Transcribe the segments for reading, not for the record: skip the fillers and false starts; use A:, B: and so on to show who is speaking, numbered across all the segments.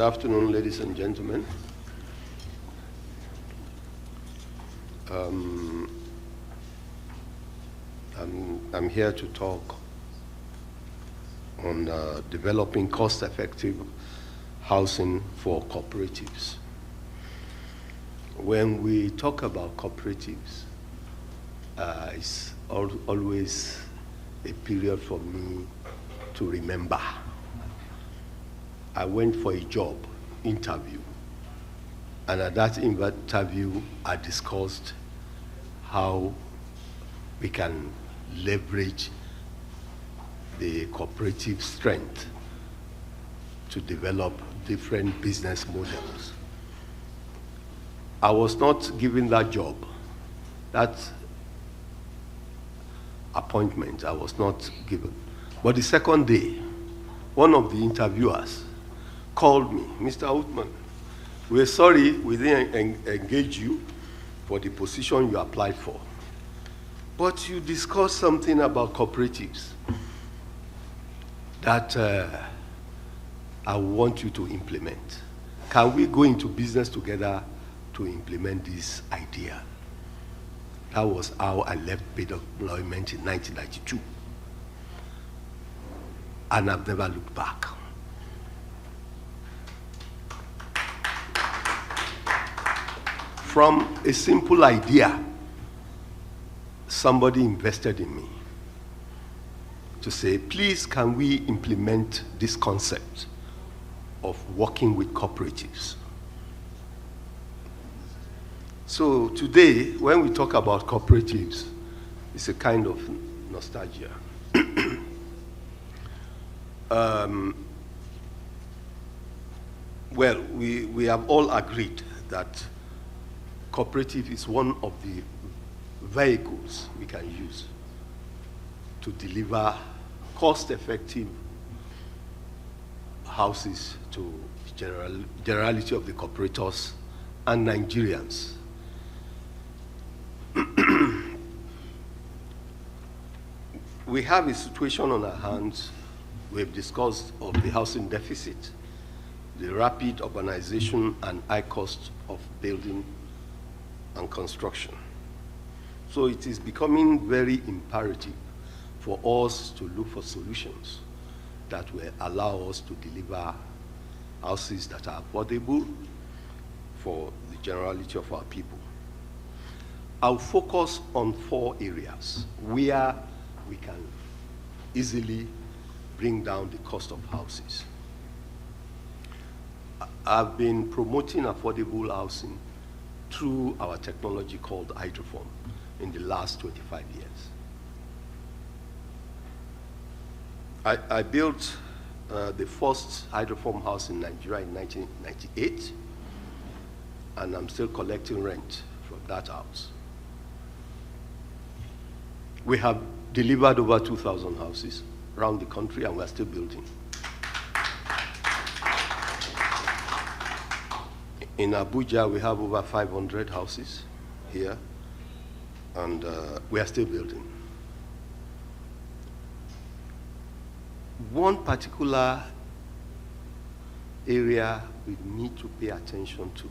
A: Good afternoon, ladies and gentlemen. I'm here to talk on developing cost-effective housing for cooperatives. When we talk about cooperatives, it's always a period for me to remember. I went for a job interview, and at that interview, I discussed how we can leverage the cooperative strength to develop different business models. I was not given that job, that appointment I was not given. But the second day, one of the interviewers called me, Mr. Huthman, we're sorry we didn't engage you for the position you applied for, but you discussed something about cooperatives that I want you to implement. Can we go into business together to implement this idea? That was how I left paid employment in 1992. And I've never looked back. From a simple idea, somebody invested in me to say, please, can we implement this concept of working with cooperatives? So today, when we talk about cooperatives, it's a kind of nostalgia. Well, we have all agreed that cooperative is one of the vehicles we can use to deliver cost-effective houses to generality of the cooperators and Nigerians. We have a situation on our hands. We've discussed of the housing deficit, the rapid urbanization and high cost of building and construction. So it is becoming very imperative for us to look for solutions that will allow us to deliver houses that are affordable for the generality of our people. I'll focus on 4 areas where we can easily bring down the cost of houses. I've been promoting affordable housing through our technology called Hydraform in the last 25 years. I built the first Hydraform house in Nigeria in 1998, and I'm still collecting rent from that house. We have delivered over 2,000 houses around the country, and we're still building. In Abuja, we have over 500 houses here, and we are still building. One particular area we need to pay attention to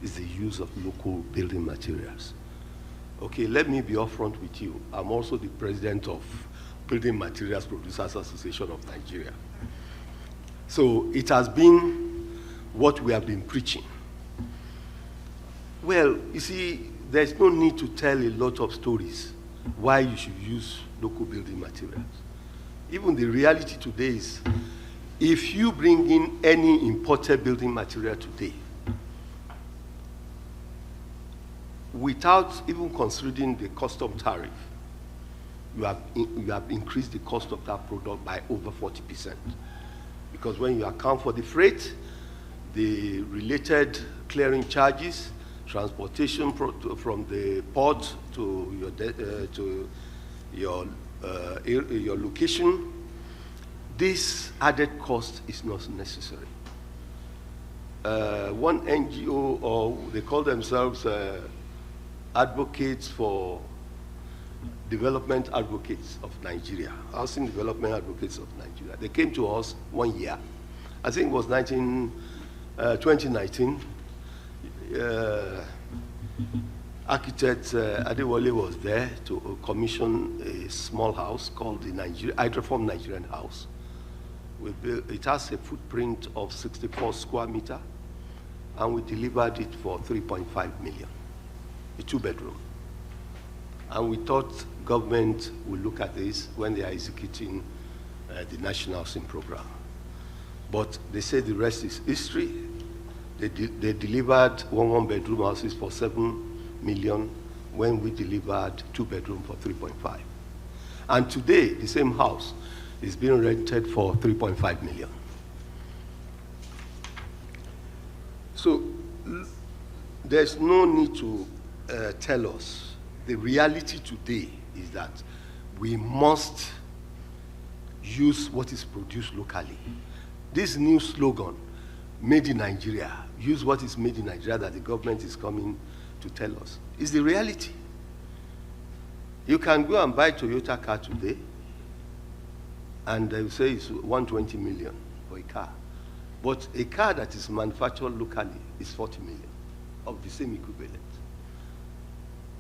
A: is the use of local building materials. Okay, let me be upfront with you. I'm also the president of Building Materials Producers Association of Nigeria. So it has been what we have been preaching. Well, you see, there's no need to tell a lot of stories why you should use local building materials. Even the reality today is, if you bring in any imported building material today, without even considering the custom tariff, you have increased the cost of that product by over 40%. Because when you account for the freight, the related clearing charges, transportation from the port to your location, this added cost is not necessary. One NGO, or they call themselves advocates for development advocates of Nigeria, housing development advocates of Nigeria. They came to us one year, I think it was 2019, architect Adewale was there to commission a small house called the Hydraform Nigerian House. It has a footprint of 64 square meters, and we delivered it for 3.5 million, a 2-bedroom. And we thought government will look at this when they are executing the National Housing Program. But they say the rest is history. They delivered 1-bedroom houses for 7 million when we delivered 2-bedroom for 3.5. And today, the same house is being rented for 3.5 million. So there's no need to tell us. The reality today is that we must use what is produced locally. This new slogan, made in Nigeria, use what is made in Nigeria, that the government is coming to tell us, is the reality. You can go and buy a Toyota car today, and they will say it's 120 million for a car. But a car that is manufactured locally is 40 million of the same equivalent.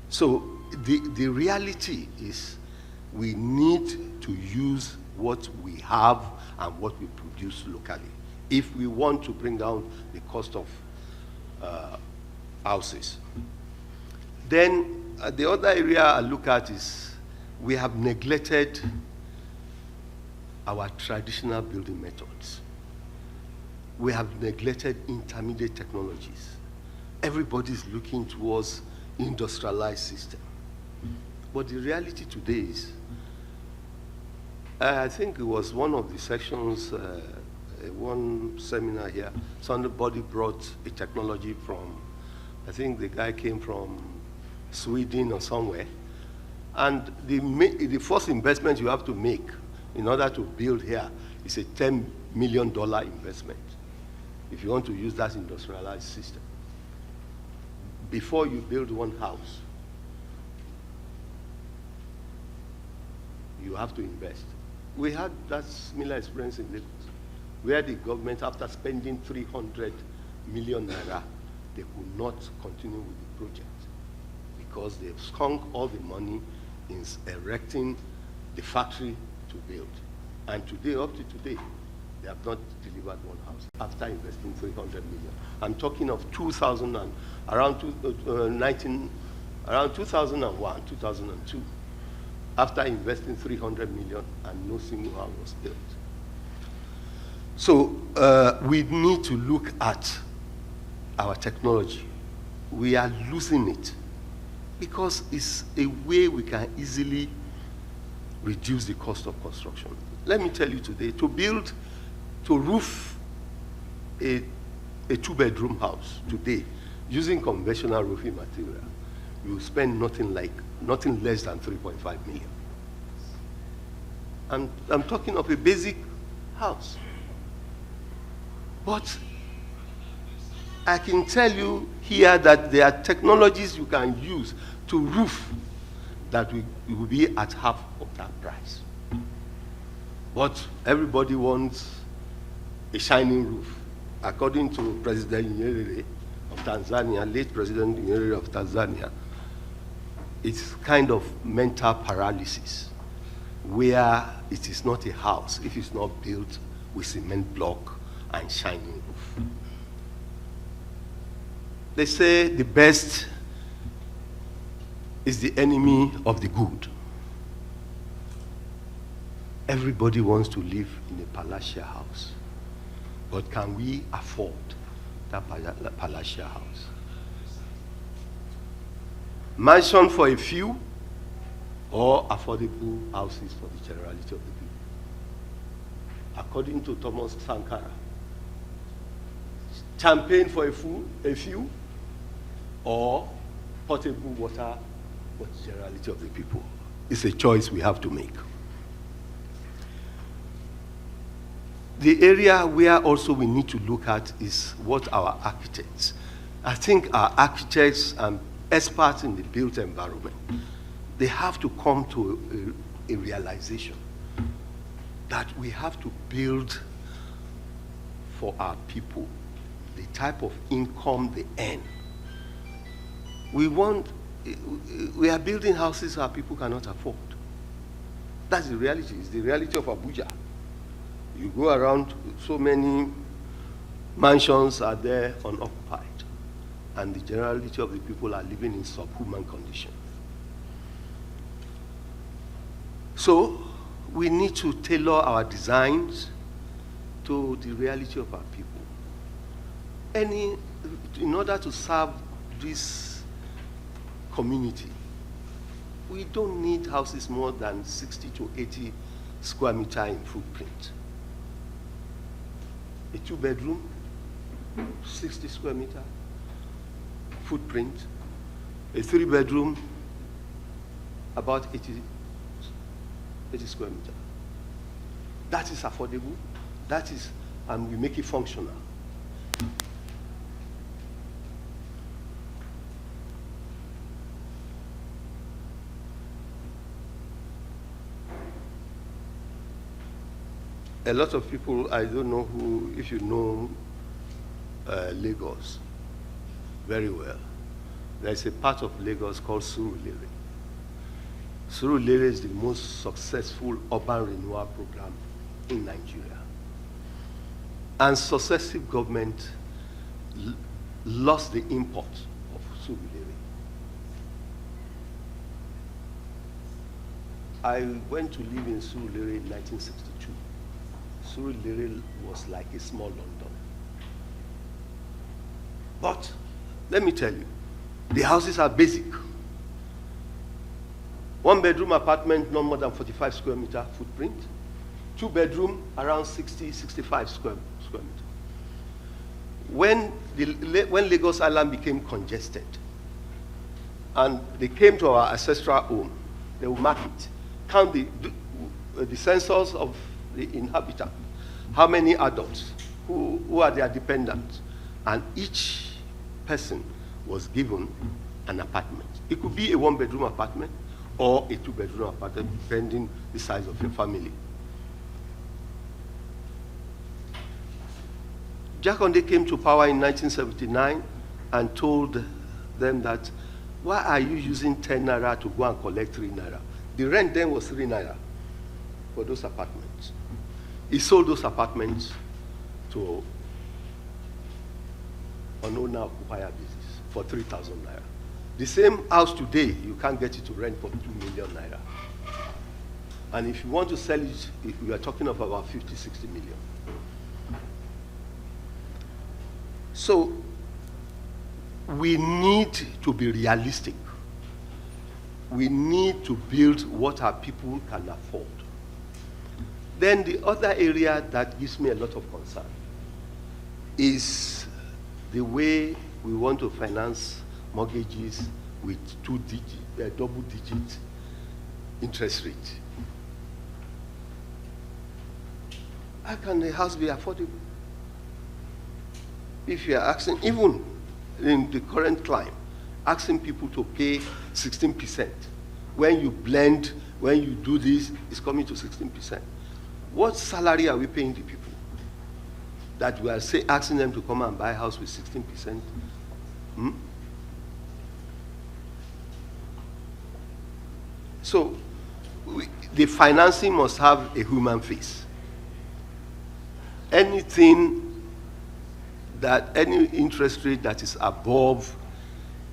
A: So the reality is we need to use what we have and what we produce locally if we want to bring down the cost of houses. Then the other area I look at is we have neglected our traditional building methods. We have neglected intermediate technologies. Everybody's looking towards industrialized system. But the reality today is, I think it was one of the sections, one seminar here, somebody brought a technology from, I think the guy came from Sweden or somewhere, and the first investment you have to make in order to build here is a $10 million investment if you want to use that industrialized system. Before you build one house, you have to invest. We had that similar experience in Lagos, where the government, after spending 300 million naira, they could not continue with the project because they've skunk all the money in erecting the factory to build. And today, up to today, they have not delivered one house after investing 300 million. I'm talking of around 2001, 2002, after investing 300 million and no single house was built. So we need to look at our technology. We are losing it because it's a way we can easily reduce the cost of construction. Let me tell you today, to roof a 2-bedroom house today using conventional roofing material, you spend nothing less than 3.5 million. And I'm talking of a basic house. But I can tell you here that there are technologies you can use to roof that will be at half of that price. But everybody wants a shining roof. According to President Nyerere of Tanzania, late President Nyerere of Tanzania, it's kind of mental paralysis, where it is not a house if it's not built with cement block and shining roof. They say the best is the enemy of the good. Everybody wants to live in a palatial house. But can we afford that palatial house? Mansion for a few, or affordable houses for the generality of the people? According to Thomas Sankara, champagne for a few, or potable water for the generality of the people? It's a choice we have to make. The area where also we need to look at is what our architects. I think our architects and experts in the built environment, they have to come to a realization that we have to build for our people the type of income they earn. We are building houses our people cannot afford. That's the reality. It's the reality of Abuja. You go around, so many mansions are there unoccupied, and the generality of the people are living in subhuman conditions. So we need to tailor our designs to the reality of our people. In order to serve this community, we don't need houses more than 60 to 80 square meter in footprint. A 2-bedroom, 60 square meter footprint. A 3-bedroom, about 80 square meter. That is affordable. That is, and we make it functional. A lot of people, I don't know if you know Lagos very well. There's a part of Lagos called Surulere. Surulere is the most successful urban renewal program in Nigeria. And successive government lost the import of Surulere. I went to live in Surulere in 1962. Surulere was like a small London. But let me tell you, the houses are basic. 1-bedroom apartment, no more than 45 square meter footprint. 2-bedroom, around 60, 65 square meter. When Lagos Island became congested, and they came to our ancestral home, they will mark it, count the census of the inhabitants, how many adults, who are their dependents, and each person was given an apartment. It could be a 1-bedroom apartment or a 2-bedroom apartment, depending the size of your family. Jakonde came to power in 1979 and told them that, why are you using 10 naira to go and collect 3 naira? The rent then was 3 naira for those apartments. He sold those apartments to an owner-occupier basis for 3,000 naira. The same house today, you can't get it to rent for 2 million naira. And if you want to sell it, we are talking of about 50, 60 million. So we need to be realistic. We need to build what our people can afford. Then the other area that gives me a lot of concern is the way we want to finance mortgages with double-digit interest rate. How can a house be affordable? If you are asking, even in the current climate, asking people to pay 16%, when you blend, when you do this, it's coming to 16%. What salary are we paying the people that we are asking them to come and buy a house with 16%? So the financing must have a human face. Anything that any interest rate that is above,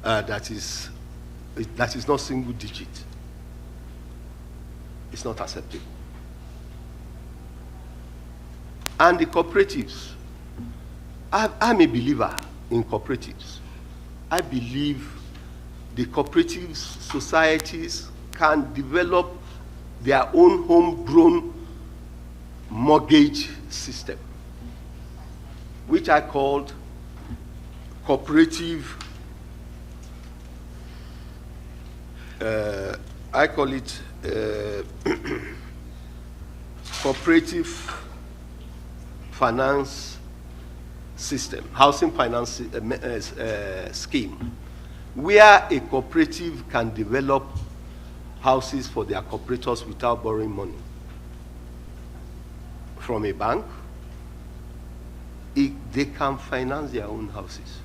A: that is not single digit, it's not acceptable. And the cooperatives, I'm a believer in cooperatives. I believe the cooperative societies can develop their own homegrown mortgage system, which I called cooperative, I call it cooperative finance system, housing finance scheme, where a cooperative can develop houses for their cooperators without borrowing money from a bank they can finance their own houses.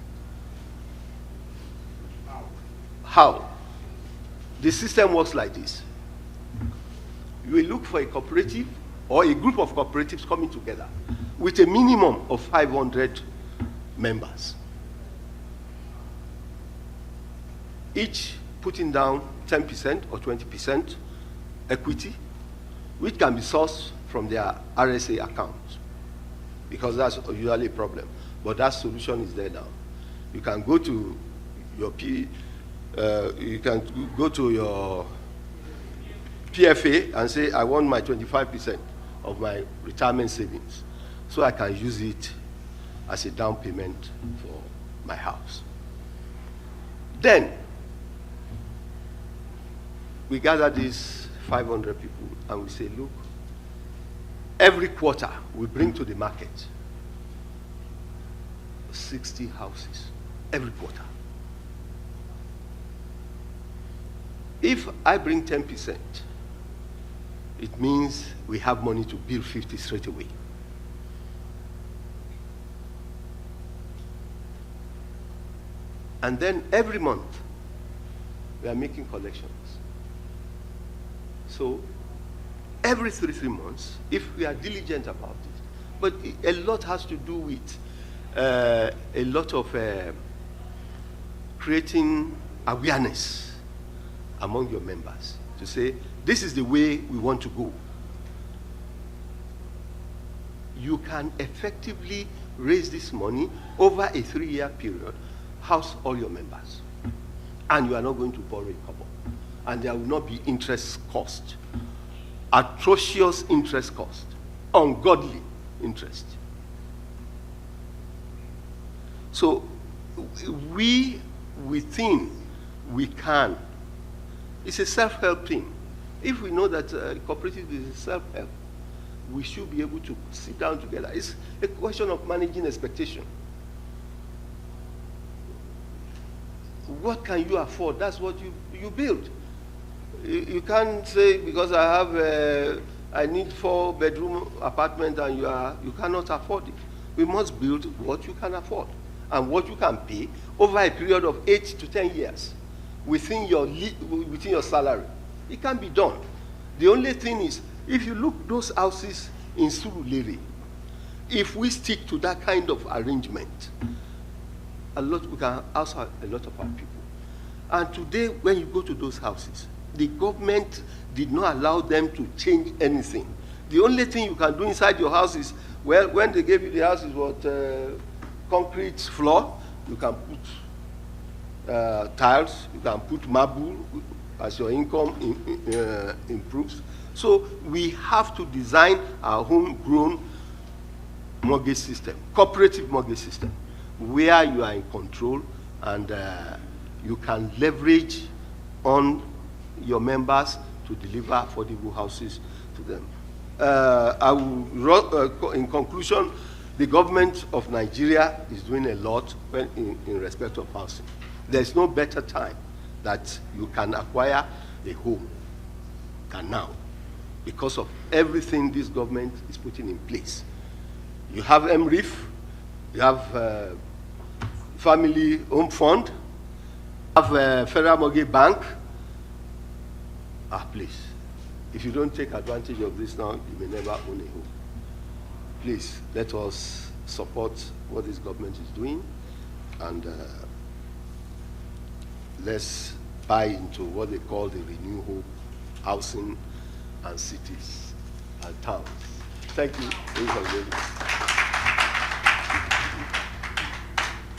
A: How? The system works like this. You will look for a cooperative or a group of cooperatives coming together with a minimum of 500 members, each putting down 10% or 20% equity, which can be sourced from their RSA accounts, because that's usually a problem. But that solution is there now. You can go to your PFA and say, I want my 25% of my retirement savings, so I can use it as a down payment for my house. Then, we gather these 500 people and we say, look, every quarter we bring to the market 60 houses, every quarter. If I bring 10%, it means we have money to build 50 straight away. And then every month, we are making collections. So every 3 months, if we are diligent about it, but a lot has to do with a lot of creating awareness among your members to say, this is the way we want to go. You can effectively raise this money over a 3-year period, house all your members, and you are not going to borrow a couple. And there will not be interest cost, atrocious interest cost, ungodly interest. So we think we can. It's a self-help thing. If we know that cooperative is self-help, we should be able to sit down together. It's a question of managing expectation. What can you afford? That's what you build. You can't say, because I need 4-bedroom apartment and you cannot afford it. We must build what you can afford and what you can pay over a period of 8 to 10 years within your salary. It can be done. The only thing is, if you look those houses in Surulere, if we stick to that kind of arrangement, we can house a lot of our people. And today, when you go to those houses, the government did not allow them to change anything. The only thing you can do inside your house is, well, when they gave you the house, is what concrete floor. You can put tiles. You can put marble as your income improves. So we have to design our homegrown mortgage system, cooperative mortgage system, where you are in control and you can leverage on your members to deliver affordable houses to them. In conclusion, the government of Nigeria is doing a lot in respect of housing. There's no better time that you can acquire a home than now, because of everything this government is putting in place. You have MRIF, you have Family Home Fund, you have Federal Mortgage Bank. Please, if you don't take advantage of this now, you may never own a home. Please, let us support what this government is doing, and let's buy into what they call the Renew Hope housing and cities and towns. Thank you.